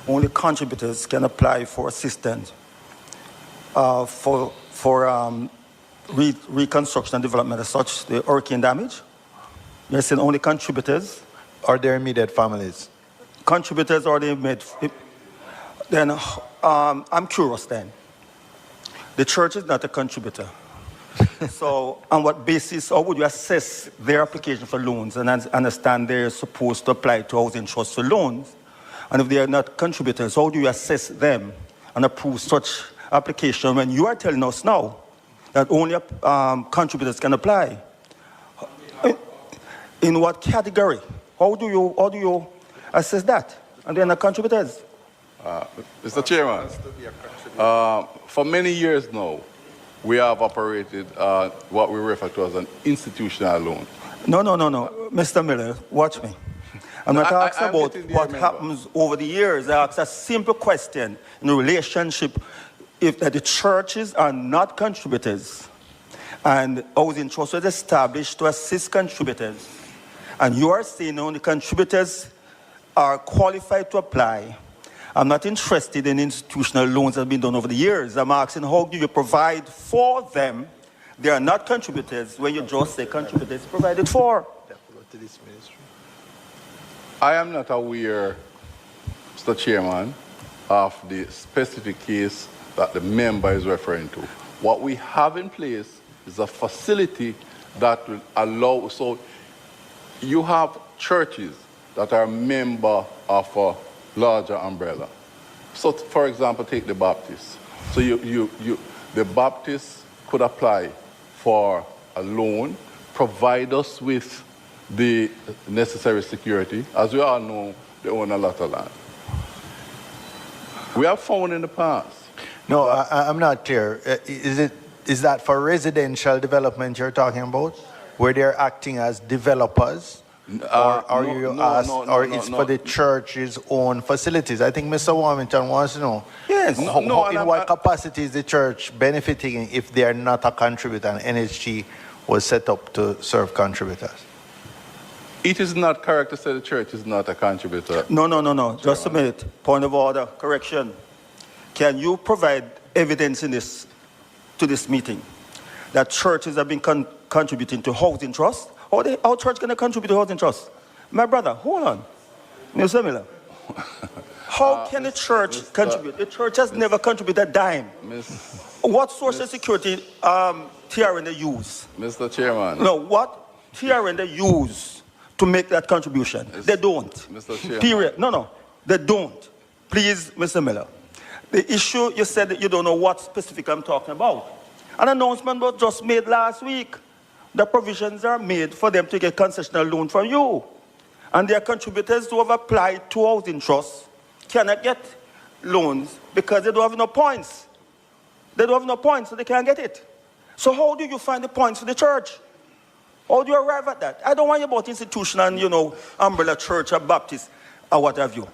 only contributors can apply for assistance for reconstruction and development as such, the hurricane damage. You're saying only contributors? Or their immediate families? Contributors or the immediate. Then I'm curious then. The church is not a contributor. So on what basis, how would you assess their application for loans and understand they're supposed to apply to housing trust for loans? And if they are not contributors, how do you assess them and approve such application when you are telling us now that only contributors can apply? In what category? How do you assess that? And they're not contributors. Mr. Chairman, for many years now, we have operated what we refer to as an institutional loan. No. Mr. Miller, watch me. I'm not asking about what happens over the years. I ask a simple question in a relationship. If the churches are not contributors and housing trust was established to assist contributors, and you are saying only contributors are qualified to apply, I'm not interested in institutional loans that have been done over the years. I'm asking how do you provide for them? They are not contributors when you just say contributors provided for. I am not aware, Mr. Chairman, of the specific case that the member is referring to. What we have in place is a facility that will allow, so you have churches that are a member of a larger umbrella. So, for example, take the Baptists. So the Baptists could apply for a loan, provide us with the necessary security. As we all know, they own a lot of land. We have found in the past. No, I'm not clear. Is that for residential development you're talking about, where they're acting as developers? Or it's for the church's own facilities? I think Mr. Warmington wants to know. Yes. In what capacity is the church benefiting if they are not a contributor and NHG was set up to serve contributors? It is not correct to say the church is not a contributor. No. Just a minute. Point of order. Correction. Can you provide evidence in this to this meeting that churches have been contributing to housing trust? How church going to contribute to housing trust? My brother, hold on. Mr. Miller. How can the church contribute? The church has never contributed a dime. What social security TRN they use? Mr. Chairman. No, what TRN they use to make that contribution? They don't. Mr. Chairman. Period. No, they don't. Please, Mr. Miller. The issue, you said that you don't know what specific I'm talking about. An announcement was just made last week. The provisions are made for them to get concessional loan from you. And their contributors who have applied to housing trusts cannot get loans because they don't have enough points. They don't have enough points, so they can't get it. So how do you find the points for the church? How do you arrive at that? I don't want you about institution and, umbrella church or Baptist or what have you.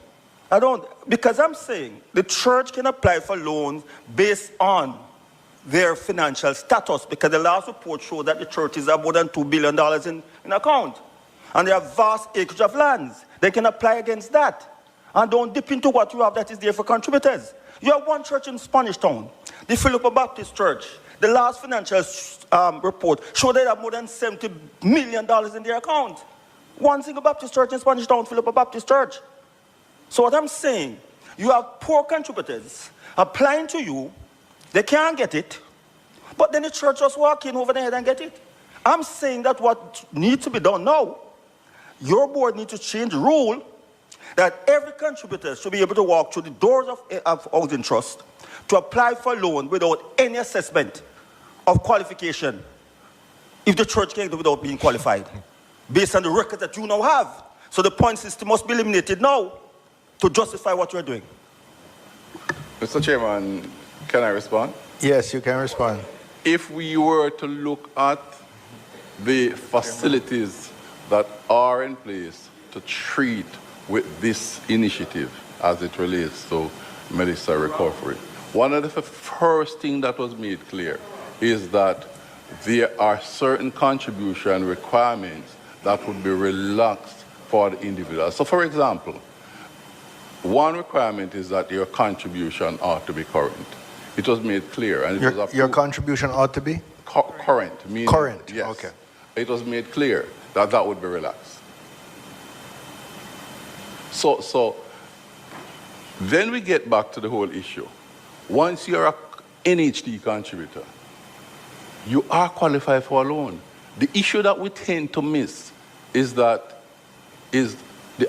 I don't, because I'm saying the church can apply for loans based on their financial status, because the last report showed that the churches have more than $2 billion in account. And they have vast acreage of lands. They can apply against that. And don't dip into what you have that is there for contributors. You have one church in Spanish Town, the Philippa Baptist Church. The last financial report showed they have more than $70 million in their account. One single Baptist church in Spanish Town, Philippa Baptist Church. So what I'm saying, you have poor contributors applying to you. They can't get it, but then the church just walk in over their head and get it. I'm saying that what needs to be done now, your board needs to change the rule that every contributor should be able to walk through the doors of housing trust to apply for a loan without any assessment of qualification if the church can do it without being qualified, based on the record that you now have. So the point system must be eliminated now to justify what you're doing. Mr. Chairman, can I respond? Yes, you can respond. If we were to look at the facilities that are in place to treat with this initiative as it relates to Melissa recovery, one of the first things that was made clear is that there are certain contribution requirements that would be relaxed for the individual. So, for example, one requirement is that your contribution ought to be current. It was made clear, and it was approved. Your contribution ought to be? Current, meaning, current, yes. okay. It was made clear that that would be relaxed. So then we get back to the whole issue. Once you're a NHD contributor, you are qualified for a loan. The issue that we tend to miss is the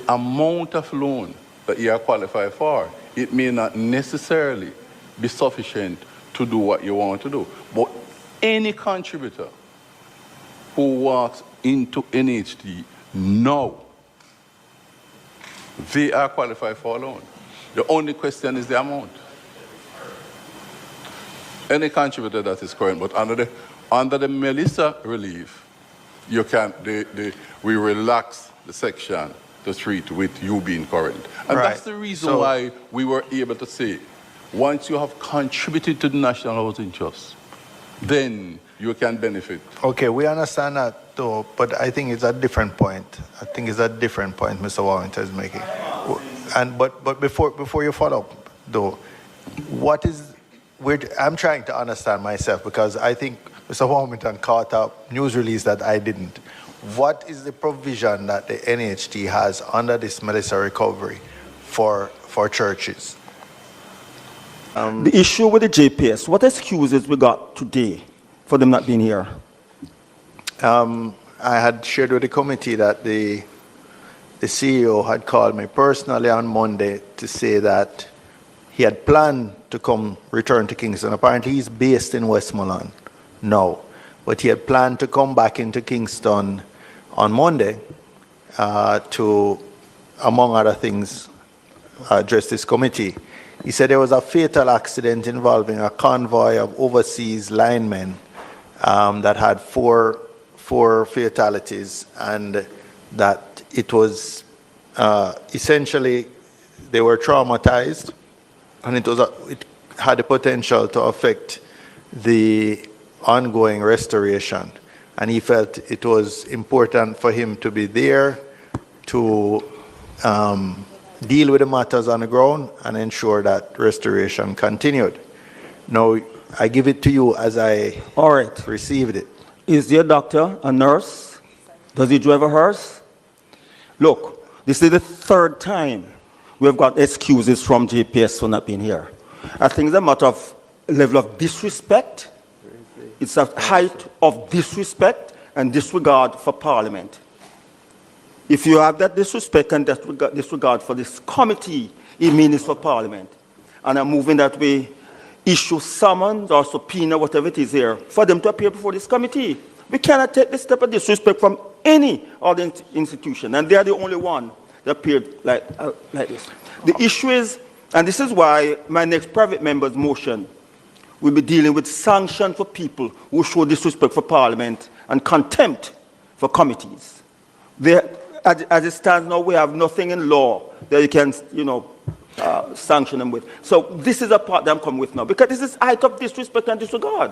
amount of loan that you are qualified for. It may not necessarily be sufficient to do what you want to do. But any contributor who walks into NHD now, they are qualified for a loan. The only question is the amount. Any contributor that is current, but under the Melissa relief, you can we relax the section to treat with you being current. And right. That's the reason why we were able to say, once you have contributed to the National Housing Trust, then you can benefit. Okay, we understand that though, but I think it's a different point. I think it's a different point Mr. Warmington is making. And but before you follow up though, I'm trying to understand myself because I think Mr. Warmington caught a news release that I didn't. What is the provision that the NHT has under this Melissa recovery for churches? The issue with the JPS, what excuses we got today for them not being here? I had shared with the committee that the CEO had called me personally on Monday to say that he had planned to return to Kingston. Apparently he's based in Westmoreland now, but he had planned to come back into Kingston on Monday to, among other things, address this committee. He said there was a fatal accident involving a convoy of overseas linemen that had four fatalities, and that it was essentially they were traumatized, and it had the potential to affect the ongoing restoration. And he felt it was important for him to be there to deal with the matters on the ground and ensure that restoration continued. Now, I give it to you as I received it. Is there a doctor, a nurse? Does he drive a hearse? Look, this is the third time we've got excuses from JPS for not being here. I think it's a matter of level of disrespect. It's a height of disrespect and disregard for Parliament. If you have that disrespect and disregard for this committee, it means it's for Parliament. And I'm moving that way, issue summons or subpoena, whatever it is here, for them to appear before this committee. We cannot take this step of disrespect from any other institution, and they are the only one that appeared like this. The issue is, and this is why my next private member's motion will be dealing with sanctions for people who show disrespect for Parliament and contempt for committees. As it stands now, we have nothing in law that you can, sanction them with. So this is a part that I'm coming with now, because this is height of disrespect and disregard.